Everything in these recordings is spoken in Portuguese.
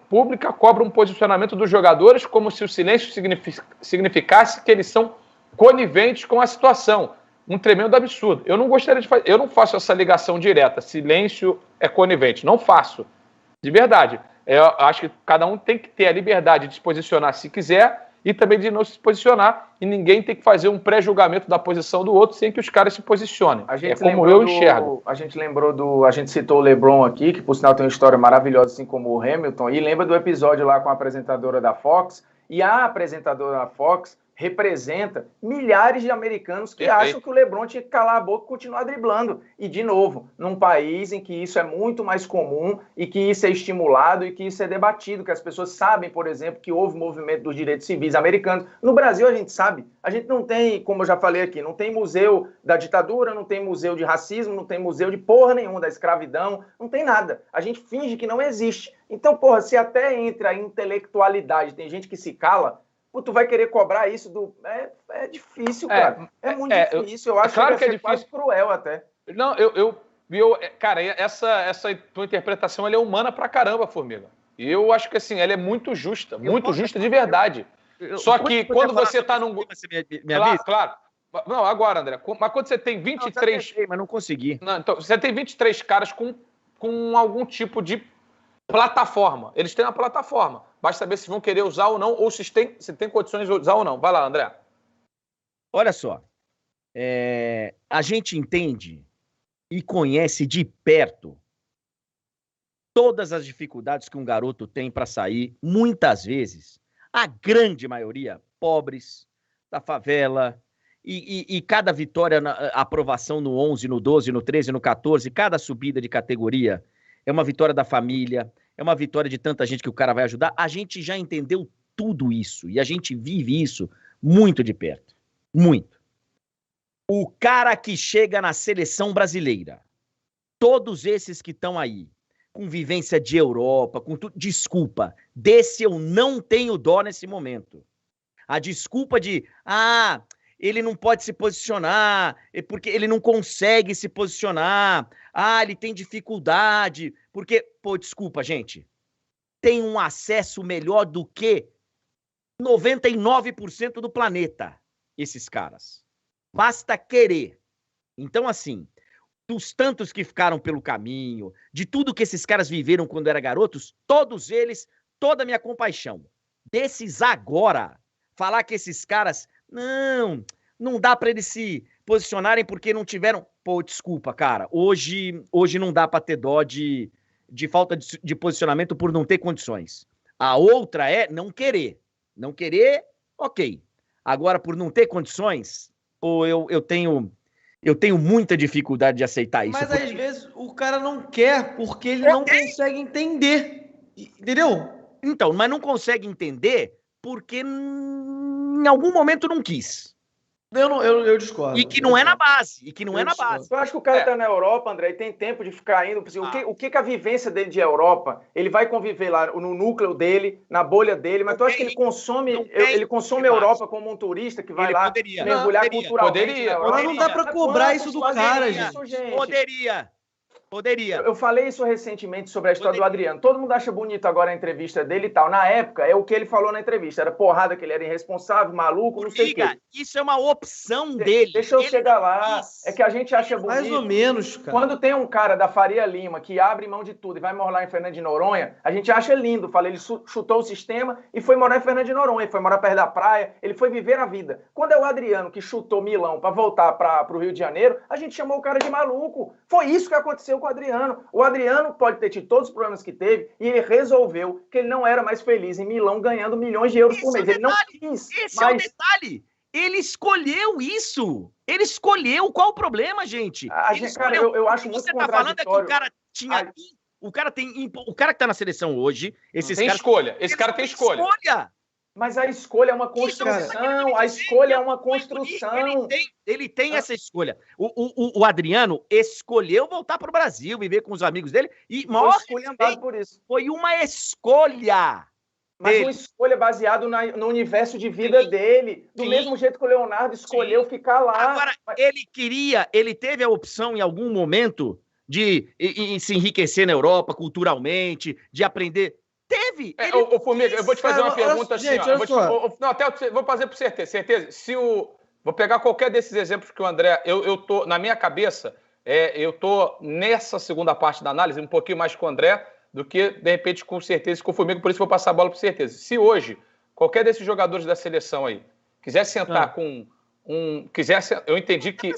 pública cobra um posicionamento dos jogadores como se o silêncio significasse que eles são coniventes com a situação. Um tremendo absurdo. Eu não gostaria de fazer, eu não faço essa ligação direta. Silêncio é conivente. Não faço. De verdade. Eu acho que cada um tem que ter a liberdade de se posicionar se quiser e também de não se posicionar. E ninguém tem que fazer um pré-julgamento da posição do outro sem que os caras se posicionem. É como eu enxergo. A gente citou o LeBron aqui, que por sinal tem uma história maravilhosa, assim como o Hamilton, e lembra do episódio lá com a apresentadora da Fox, e a apresentadora da Fox representa milhares de americanos que acham que o LeBron tinha que calar a boca e continuar driblando. E, de novo, num país em que isso é muito mais comum e que isso é estimulado e que isso é debatido, que as pessoas sabem, por exemplo, que houve movimento dos direitos civis americanos. No Brasil, a gente sabe. A gente não tem, como eu já falei aqui, não tem museu da ditadura, não tem museu de racismo, não tem museu de porra nenhuma da escravidão, não tem nada. A gente finge que não existe. Então, porra, se até entre a intelectualidade tem gente que se cala, tu vai querer cobrar isso do... É difícil, cara. É muito difícil. Eu acho claro que é difícil. Quase cruel até. Não, cara, essa tua interpretação ela é humana pra caramba, Formiga. E eu acho que assim, ela é muito justa de verdade. Só que quando você tá num... Claro. Não, agora, André. Mas quando você tem 23... mas não consegui. Não, então, você tem 23 caras com algum tipo de plataforma. Eles têm uma plataforma. Basta saber se vão querer usar ou não, ou se tem condições de usar ou não. Vai lá, André. Olha só. A gente entende e conhece de perto todas as dificuldades que um garoto tem para sair, muitas vezes, a grande maioria, pobres, da favela, e cada vitória, aprovação no 11, no 12, no 13, no 14, cada subida de categoria é uma vitória da família, é uma vitória de tanta gente que o cara vai ajudar. A gente já entendeu tudo isso e a gente vive isso muito de perto. Muito. O cara que chega na seleção brasileira, todos esses que estão aí, com vivência de Europa, com tudo, desculpa, desse eu não tenho dó nesse momento. A desculpa de, ele não pode se posicionar, porque ele não consegue se posicionar, ele tem dificuldade, porque, desculpa, gente, tem um acesso melhor do que 99% do planeta, esses caras. Basta querer. Então, assim, dos tantos que ficaram pelo caminho, de tudo que esses caras viveram quando eram garotos, todos eles, toda a minha compaixão. Desses agora, falar que esses caras, não dá pra eles se posicionarem porque não tiveram... desculpa, cara, hoje não dá pra ter dó de falta de posicionamento por não ter condições. A outra é não querer. Não querer, ok. Agora, por não ter condições, eu tenho muita dificuldade de aceitar isso. Mas às vezes o cara não quer porque ele não consegue entender. Entendeu? Então, mas não consegue entender porque em algum momento não quis. Eu discordo. E que não é na base. Eu acho que o cara tá na Europa, André, e tem tempo de ficar indo. O que a vivência dele de Europa, ele vai conviver lá no núcleo dele, na bolha dele, mas tu acha que ele consome a Europa como um turista que vai lá mergulhar culturalmente? Mas não dá pra cobrar isso do cara, gente. Poderia. Eu falei isso recentemente sobre a história do Adriano. Todo mundo acha bonito agora a entrevista dele e tal. Na época, é o que ele falou na entrevista. Era porrada que ele era irresponsável, maluco, não sei o quê. Isso é uma opção dele. Deixa eu chegar lá. É que a gente acha bonito. Mais ou menos, cara. Quando tem um cara da Faria Lima que abre mão de tudo e vai morar em Fernando de Noronha, a gente acha lindo. Ele chutou o sistema e foi morar em Fernando de Noronha. Foi morar perto da praia. Ele foi viver a vida. Quando é o Adriano que chutou Milão para voltar para o Rio de Janeiro, a gente chamou o cara de maluco. Foi isso que aconteceu com o Adriano. O Adriano pode ter tido todos os problemas que teve e ele resolveu que ele não era mais feliz em Milão ganhando milhões de euros por mês. Ele não quis. Esse é o detalhe. Ele escolheu isso. Ele escolheu. Qual o problema, gente? Cara, eu acho muito contraditório. Você tá falando é que o cara tinha... O cara que tá na seleção hoje... Tem escolha. Esse cara tem escolha. Mas a escolha é uma construção. A escolha é uma construção. Ele tem essa escolha. O Adriano escolheu voltar para o Brasil, viver com os amigos dele. E por isso. Foi uma escolha. Mas uma escolha baseada no universo de vida dele. Do mesmo jeito que o Leonardo escolheu ficar lá. Agora, ele teve a opção em algum momento de se enriquecer na Europa culturalmente, de aprender... Teve. Formiga, eu vou te fazer uma pergunta assim. Gente, Vou fazer por certeza. Vou pegar qualquer desses exemplos que o André... Eu tô, na minha cabeça, eu tô nessa segunda parte da análise, um pouquinho mais com o André, do que, de repente, com certeza, com o Formiga, por isso vou passar a bola por certeza. Se hoje, qualquer desses jogadores da seleção aí, quiser sentar com eu entendi que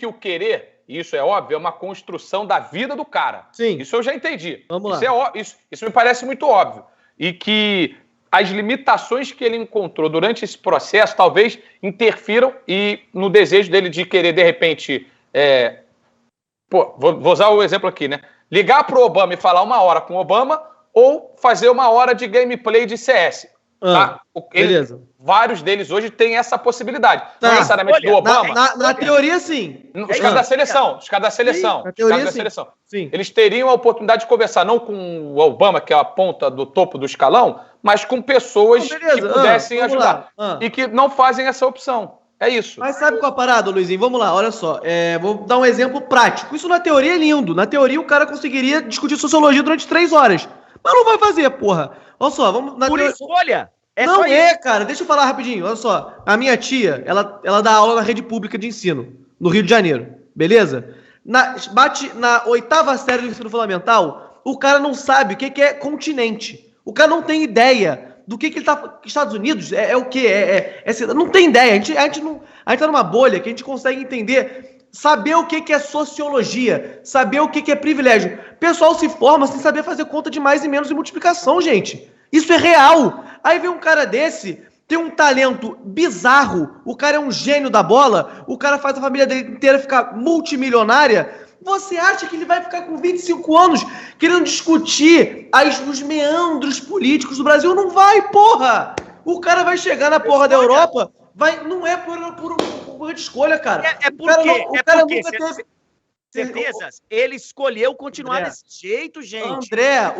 o querer, isso é óbvio, é uma construção da vida do cara. Sim. Isso eu já entendi. Vamos isso lá. Isso me parece muito óbvio. E que as limitações que ele encontrou durante esse processo talvez interfiram e no desejo dele de querer, de repente... vou usar o exemplo aqui, né? Ligar pro Obama e falar 1 hora com o Obama ou fazer 1 hora de gameplay de CS. Tá? Beleza. Vários deles hoje têm essa possibilidade. Tá. Não necessariamente do Obama. Na teoria, sim. Os caras da seleção. Os caras da seleção. Sim, na teoria, sim. Eles teriam a oportunidade de conversar, não com o Obama, que é a ponta do topo do escalão, mas com pessoas que pudessem ajudar. E que não fazem essa opção. É isso. Mas sabe qual é a parada, Luizinho? Vamos lá, olha só. Vou dar um exemplo prático. Isso na teoria é lindo. Na teoria o cara conseguiria discutir sociologia durante 3 horas. Mas não vai fazer, porra. Olha só, vamos... Por escolha. Não é, cara. Deixa eu falar rapidinho. Olha só. A minha tia, ela dá aula na rede pública de ensino, no Rio de Janeiro. Beleza? Bate na 8ª série do ensino fundamental, o cara não sabe o que é continente. O cara não tem ideia do que ele tá... Estados Unidos é o quê? Não tem ideia. A gente tá numa bolha que a gente consegue entender, saber o que é sociologia, saber o que é privilégio. O pessoal se forma sem saber fazer conta de mais e menos e multiplicação, gente. Isso é real. Aí vem um cara desse, tem um talento bizarro, o cara é um gênio da bola, o cara faz a família dele inteira ficar multimilionária. Você acha que ele vai ficar com 25 anos querendo discutir os meandros políticos do Brasil? Não vai, porra! O cara vai chegar na porra da Europa, não é por escolha, cara. O cara nunca teve... Certezas? Ele escolheu continuar desse jeito, gente. André,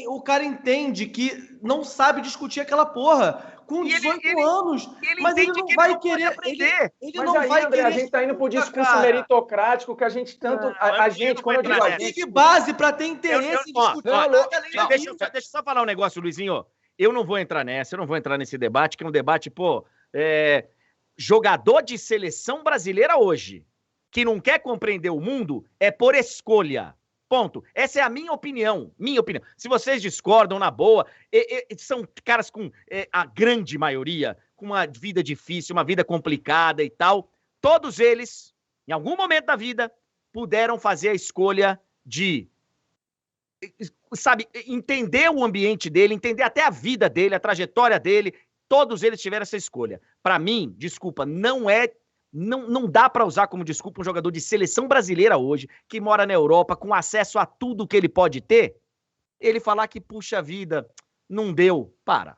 o cara entende que não sabe discutir aquela porra. Com 18 anos. Mas ele não vai querer aprender. Ele não vai querer. A gente tá indo pro discurso meritocrático que a gente tanto. A gente, quando eu digo a gente. Teve base pra ter interesse em discutir. Deixa eu só falar um negócio, Luizinho. Eu não vou entrar nesse debate, que é um debate, jogador de seleção brasileira hoje, que não quer compreender o mundo, é por escolha. Ponto. Essa é a minha opinião. Se vocês discordam, na boa, são caras com, a grande maioria, com uma vida difícil, uma vida complicada e tal. Todos eles, em algum momento da vida, puderam fazer a escolha de, entender o ambiente dele, entender até a vida dele, a trajetória dele. Todos eles tiveram essa escolha. Para mim, desculpa, não dá para usar como desculpa um jogador de seleção brasileira hoje, que mora na Europa, com acesso a tudo que ele pode ter, ele falar que, puxa vida, não deu. Para.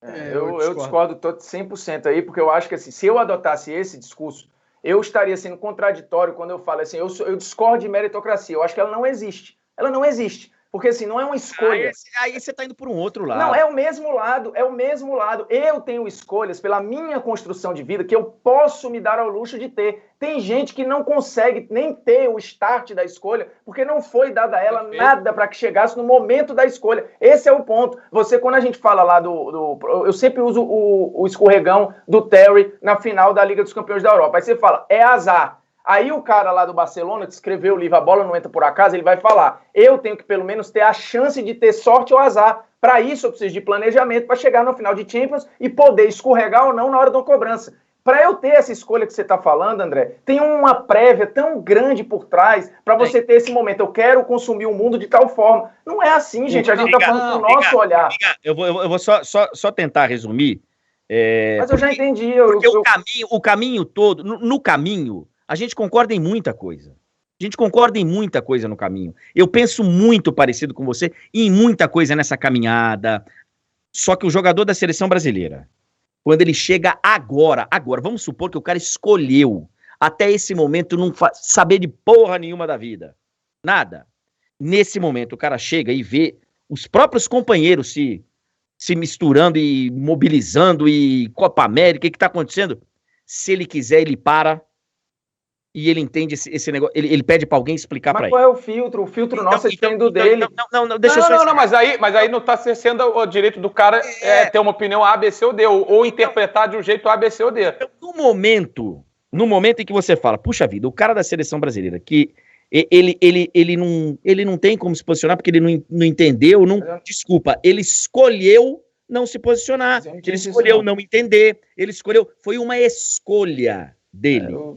Eu discordo 100% aí, porque eu acho que assim, se eu adotasse esse discurso, eu estaria sendo contraditório quando eu falo assim, eu discordo de meritocracia, eu acho que ela não existe. Ela não existe. Porque assim, não é uma escolha. Aí você tá indo por um outro lado. Não, é o mesmo lado. Eu tenho escolhas pela minha construção de vida que eu posso me dar ao luxo de ter. Tem gente que não consegue nem ter o start da escolha porque não foi dada a ela nada para que chegasse no momento da escolha. Esse é o ponto. Quando a gente fala lá eu sempre uso o escorregão do Terry na final da Liga dos Campeões da Europa. Aí você fala, é azar. Aí o cara lá do Barcelona, que escreveu o livro A Bola Não Entra Por Acaso, ele vai falar, eu tenho que pelo menos ter a chance de ter sorte ou azar. Para isso eu preciso de planejamento para chegar no final de Champions e poder escorregar ou não na hora da cobrança. Para eu ter essa escolha que você está falando, André, tem uma prévia tão grande por trás para você ter esse momento. Eu quero consumir o mundo de tal forma. Não é assim, gente. A gente está falando do nosso olhar. Eu vou só tentar resumir. Mas eu já entendi. O caminho todo, no caminho, a gente concorda em muita coisa. No caminho. Eu penso muito parecido com você em muita coisa nessa caminhada. Só que o jogador da seleção brasileira, quando ele chega agora, vamos supor que o cara escolheu até esse momento não saber de porra nenhuma da vida. Nada. Nesse momento o cara chega e vê os próprios companheiros se misturando e mobilizando e Copa América, o que está acontecendo? Se ele quiser, ele para e ele entende esse negócio, ele pede pra alguém explicar pra Mas ele. qual é o filtro? O filtro nosso é diferente do dele. Não, deixa eu só Não, mas aí não tá sendo o direito do cara ter uma opinião A, B, C ou D, ou interpretar de um jeito A, B, C ou D. No momento em que você fala, puxa vida, o cara da seleção brasileira, que ele não tem como se posicionar porque ele não entendeu, desculpa, ele escolheu não se posicionar, ele escolheu não entender, foi uma escolha dele.